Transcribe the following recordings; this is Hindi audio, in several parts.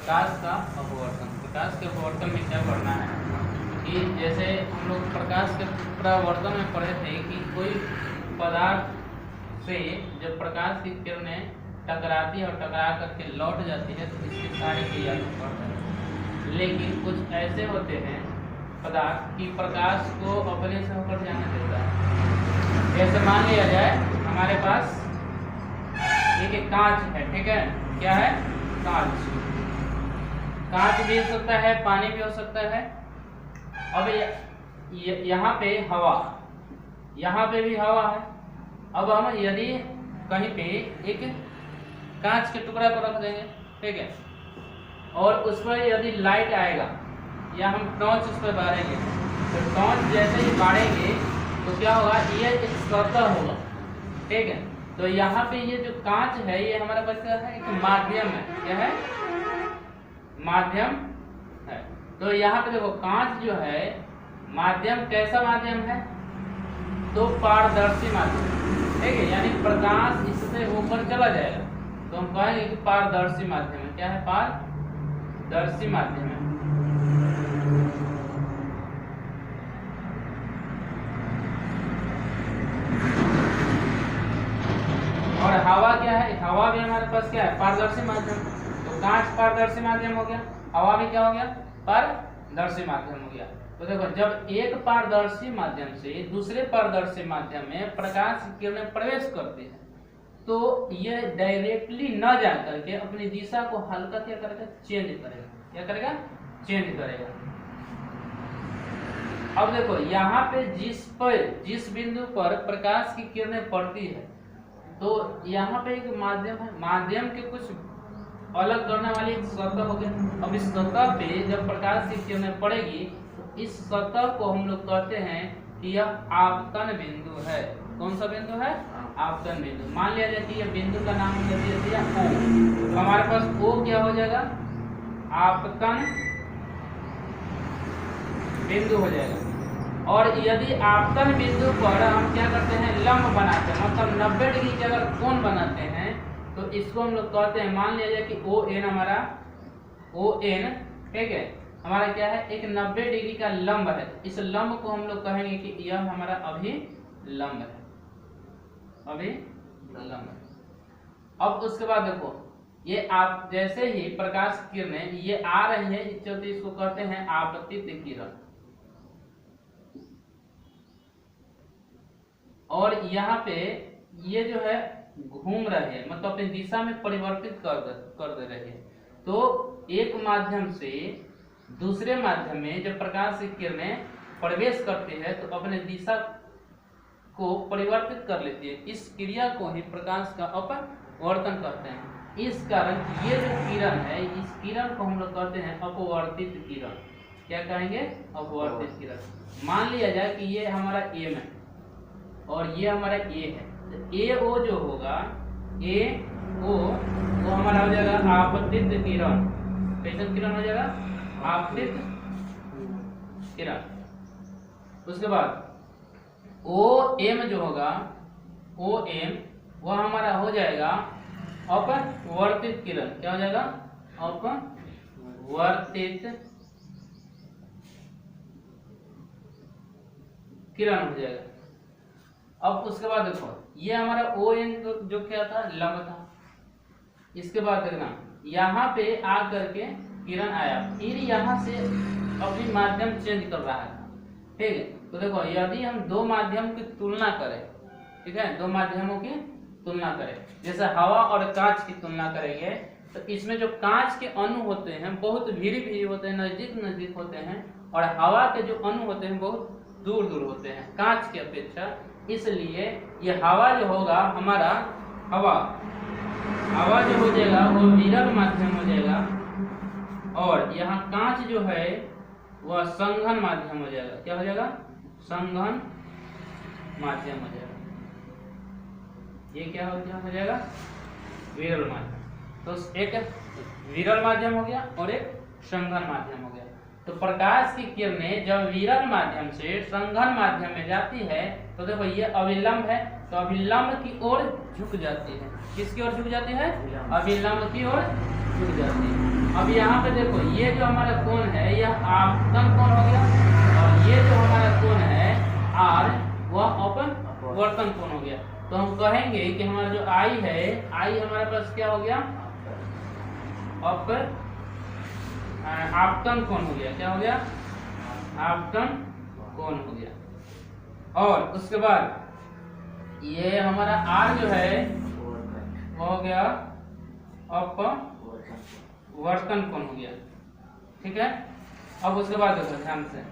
प्रकाश का अपवर्तन। प्रकाश के अपवर्तन में क्या पढ़ना है कि जैसे हम लोग प्रकाश के परावर्तन में पढ़े थे कि कोई पदार्थ से जब प्रकाश की किरणें टकराती है और टकरा करके लौट जाती है तो इसकी सारी क्रिया पढ़ते हैं। लेकिन कुछ ऐसे होते हैं पदार्थ कि प्रकाश को अपने से होकर जाने देता है। जैसे मान लिया जाए हमारे पास एक कांच है, ठीक है, क्या है, कांच। कांच भी हो सकता है, पानी भी हो सकता है। अब यहाँ पे हवा, यहाँ पे भी हवा है। अब हम यदि कहीं पे एक कांच के टुकड़ा को रख देंगे, ठीक है, और उस पर यदि लाइट आएगा या हम टॉर्च उस पर बारेंगे तो टॉर्च जैसे ही बारेंगे तो क्या होगा, ये एक सतह होगा, ठीक है। तो यहाँ पे ये जो कांच है ये हमारे पास क्या है, एक माध्यम है। क्या है, माध्यम है। तो यहाँ पे देखो कांच जो है माध्यम, कैसा माध्यम है, तो पारदर्शी माध्यम, ठीक है, यानी प्रकाश इससे होकर चला जाएगा तो हम कहेंगे कि पारदर्शी माध्यम है। क्या है, पारदर्शी माध्यम है। और हवा क्या है, हवा भी हमारे पास क्या है, पारदर्शी माध्यम। तो कांच पारदर्शी माध्यम हो गया, हवा भी क्या हो गया, पारदर्शी माध्यम हो गया। तो देखो जब एक पारदर्शी माध्यम से दूसरे पारदर्शी माध्यम में प्रकाश की किरणें प्रवेश करती है तो ये डायरेक्टली न जा करके अपनी दिशा को हल्का क्या करेगा, चेंज करेगा। क्या करेगा, चेंज करेगा। अब देखो यहाँ पे जिस बिंदु पर प्रकाश की किरणें पड़ती है तो यहाँ पे एक माध्यम है, माध्यम के कुछ अलग करने वाली एक सतह हो गई। अब इस सतह पे जब प्रकाश की किरणें पड़ेगी तो इस सतह को हम लोग कहते हैं कि यह आपतन बिंदु है। कौन सा बिंदु है, आपतन बिंदु। मान लिया जाए कि यह बिंदु का नाम दे दिया O, तो हमारे पास O क्या हो जाएगा, आपतन बिंदु हो जाएगा। और यदि आपतन बिंदु पर हम क्या करते हैं, लंब बनाते हैं, मतलब 90 डिग्री के अगर कोण बनाते हैं तो इसको हम लोग कहते हैं, मान लिया जाए कि ON हमारा, ON, ठीक है, हमारा क्या है, एक 90 डिग्री का लंब है। इस लंब को हम लोग कहेंगे कि यह हमारा अभिलंब है, अभिलंब है। अब उसके बाद देखो ये आप जैसे ही प्रकाश किरणें ये आ रही है इस चलते इसको कहते हैं आपतित किरण। और यहाँ पे ये जो है घूम रहे हैं, मतलब अपनी दिशा में परिवर्तित कर दे रहे हैं। तो एक माध्यम से दूसरे माध्यम में जब प्रकाश की किरणें प्रवेश करती है तो अपने दिशा को परिवर्तित कर लेती है। इस क्रिया को ही प्रकाश का अपवर्तन कहते हैं। इस कारण ये जो किरण है, इस किरण को हम लोग कहते हैं अपवर्तित किरण। क्या कहेंगे, अपवर्तित किरण। मान लिया जाए कि ये हमारा M है और ये हमारा A है, तो AO जो होगा, AO वो हमारा हो जाएगा आपतित किरण। कैसन किरण हो जाएगा, आपतित किरण। उसके बाद OM जो होगा, OM वह हमारा हो जाएगा अपवर्तित किरण। क्या हो जाएगा, अपवर्तित किरण हो जाएगा। अब उसके बाद देखो ये हमारा ON जो क्या था, लंब था। इसके बाद देखना यहाँ पे आ करके किरण आया, फिर यहाँ से अपनी माध्यम चेंज कर रहा था, ठीक है। तो देखो यदि हम दो माध्यम की तुलना करें, ठीक है, दो माध्यमों की तुलना करें, जैसे हवा और कांच की तुलना करेंगे तो इसमें जो कांच के अणु होते हैं बहुत भीरी होते हैं, नजदीक होते हैं, और हवा के जो अणु होते हैं बहुत दूर होते हैं कांच की अपेक्षा। इसलिए ये हवा जो होगा हमारा, हवा जो हो जाएगा वो विरल माध्यम हो जाएगा, और यहाँ कांच जो है वह संघन माध्यम हो जाएगा। क्या हो जाएगा, संघन माध्यम हो जाएगा। ये क्या हो जाएगा, विरल माध्यम। तो एक विरल माध्यम हो गया और एक संघन माध्यम हो गया। तो प्रकाश की किरणें जब विरल माध्यम से संघन माध्यम में जाती है तो देखो ये अभिलंब है, तो अभिलंब की ओर झुक जाती है। किसकी ओर झुक जाती है, अभिलंब की ओर झुक जाती है। अब यहाँ पे देखो ये जो हमारा कोण है यह आपतन कोण हो गया, और ये जो हमारा कोण है आर वह अपवर्तन कोण हो गया। तो हम कहेंगे कि हमारा जो आई है, आई हमारे पास क्या हो गया, आपतन कोण हो गया। क्या हो गया, आपतन कोण हो गया। और उसके बाद ये हमारा आर जो है वो हो गया अपवर्तन कोण हो गया। ठीक है, अब उसके बाद देखो ध्यान से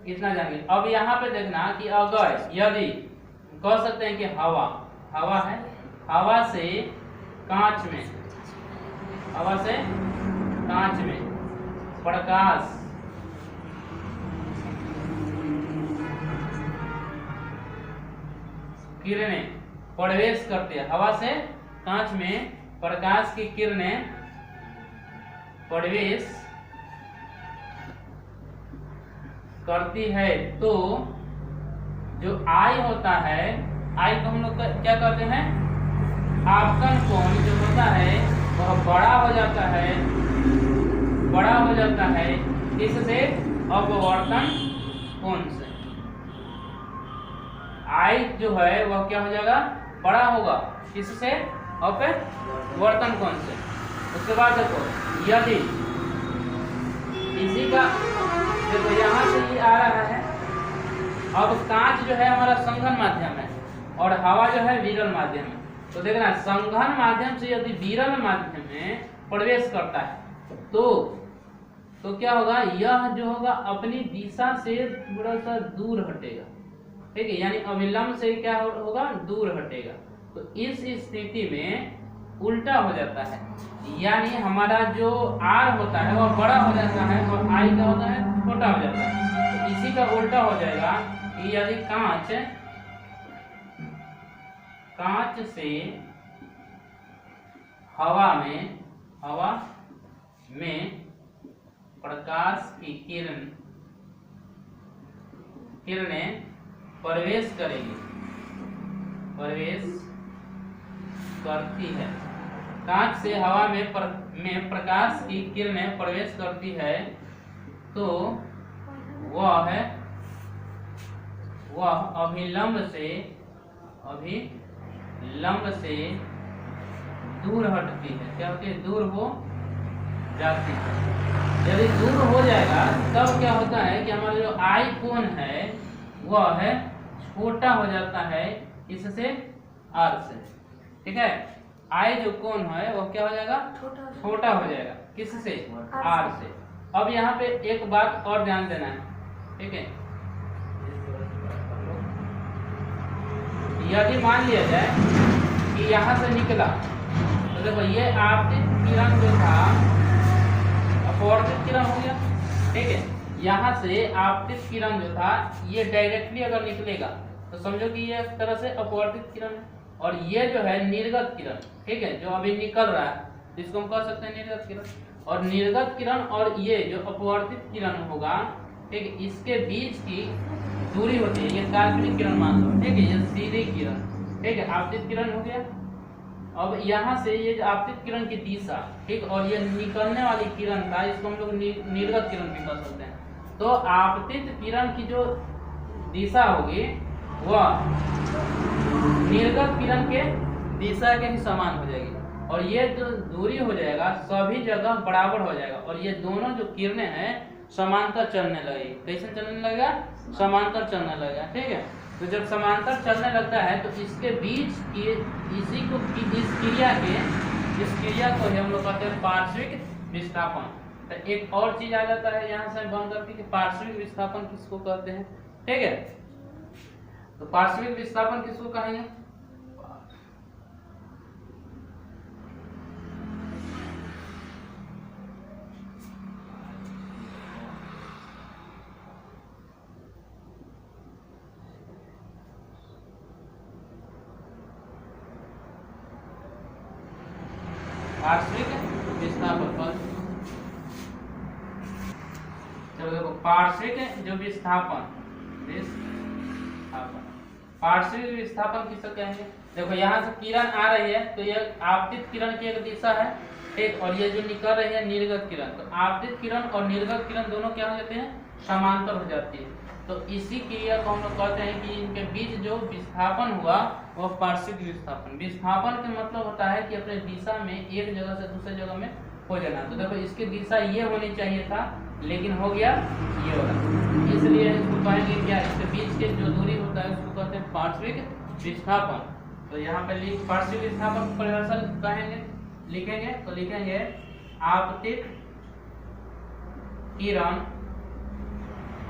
इतना जानिए। अब यहाँ पे देखना कि अगर यदि कह सकते हैं कि हवा है, हवा से कांच में प्रकाश किरणें प्रवेश करती है, हवा से कांच में प्रकाश की किरणें प्रवेश करती है, तो जो आई होता है, आई को हम लोग क्या कहते हैं, आपतन कोण जो होता है वह बड़ा हो जाता है इससे अपवर्तन कोण से। आई जो है वह क्या हो जाएगा, बड़ा होगा, किससे, अपवर्तन कोण से। उसके बाद देखो यदि इसी का देखो यहाँ से ये आ रहा है, अब कांच जो है हमारा संघन माध्यम है और हवा जो है विरल माध्यम है। तो देखना संघन माध्यम से यदि विरल माध्यम में प्रवेश करता है तो क्या होगा, यह जो होगा अपनी दिशा से थोड़ा सा दूर हटेगा। ठीक है, यानी अविलंब से क्या होगा, दूर हटेगा। तो इस स्थिति में उल्टा हो जाता है, यानी हमारा जो आर होता है वह बड़ा हो जाता है और आई क्या होता है, छोटा हो जाता है। तो इसी का उल्टा हो जाएगा कि यदि कांच से हवा में प्रकाश की किरणें प्रवेश करती है, कांच से हवा में प्रकाश की किरणें प्रवेश करती है, तो वह अभिलंब से दूर हटती है। क्या होती है, दूर हो जाती है। यदि दूर हो जाएगा तब क्या होता है कि हमारा जो आई कोण है वह है छोटा हो जाता है इससे आर से। ठीक है, आई जो कोण है वो क्या हो जाएगा, छोटा हो जाएगा, किससे, आर से। अब यहाँ पे एक बात और ध्यान देना है। ठीक है, यदि मान लिया जाए कि यहाँ से निकला तो देखो ये आपतित किरण जो था अपवर्तित किरण हो गया। ठीक है, यहाँ से आपतित किरण जो था ये डायरेक्टली अगर निकलेगा तो समझो कि ये एक तरह से अपवर्तित किरण है, और ये जो है निर्गत किरण, ठीक है, जो अभी निकल रहा है जिसको हम कह सकते हैं निर्गत किरण। और निर्गत किरण और ये जो अपवर्तित किरण होगा, ठीक है, इसके बीच की दूरी होती है, ये काल्पनिक किरण मान लो। ठीक है, ये सीधी किरण, ठीक है, आपतित किरण हो गया। अब यहाँ से ये जो आपतित किरण की दिशा, ठीक, और ये निकलने वाली किरण था, इसको हम लोग निर्गत किरण भी कह सकते हैं। तो आपतित किरण की जो दिशा होगी वह निर्गत किरण के दिशा के ही समान हो जाएगी, और ये जो दूरी हो जाएगा सभी जगह बराबर हो जाएगा, और ये दोनों जो किरणें हैं समांतर चलने लगेगी। कैसे चलने लगेगा, समांतर चलने लगेगा। ठीक है, तो जब समांतर चलने लगता है तो इसके बीच की इस क्रिया को हम लोग कहते हैं पार्श्विक विस्थापन। तो एक और चीज आ जाता है यहाँ से बंद करके कि पार्श्विक विस्थापन किसको कहते हैं। ठीक है, तो पार्श्विक विस्थापन किसको कहेंगे, पार्श्विक विस्थापन। चलो देखो पार्श्विक जो विस्थापन, पार्श्विक विस्थापन किसको कहेंगे। देखो यहाँ से किरण आ रही है तो यह आपतित किरण की एक दिशा है, ठीक। और ये जो निकल रही है निर्गत किरण, तो आपतित किरण और निर्गत किरण दोनों क्या हो जाते हैं, समांतर हो जाती है। तो इसी क्रिया को हम लोग कहते हैं कि इनके बीच जो विस्थापन हुआ वह पार्श्विक विस्थापन। विस्थापन का मतलब होता है कि अपने दिशा में एक जगह से दूसरे जगह में हो जाना। तो देखो इसकी दिशा ये होनी चाहिए था, लेकिन हो गया ये वाला, इसलिए इसको कहेंगे क्या, इसके बीच के जो दूरी होता है उसको कहते हैं पार्श्विक विस्थापन। तो यहाँ पे पार्श्विक विस्थापन को परिभाषा कहेंगे, लिखेंगे तो लिखेंगे आपतित किरण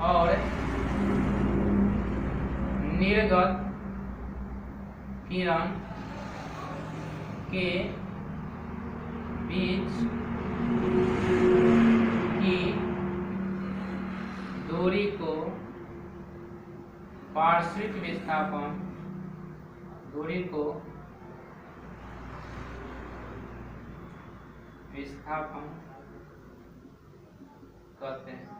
और निर्गत किरण के बीच की दूरी को पार्श्विक विस्थापन, दूरी को विस्थापन कहते हैं।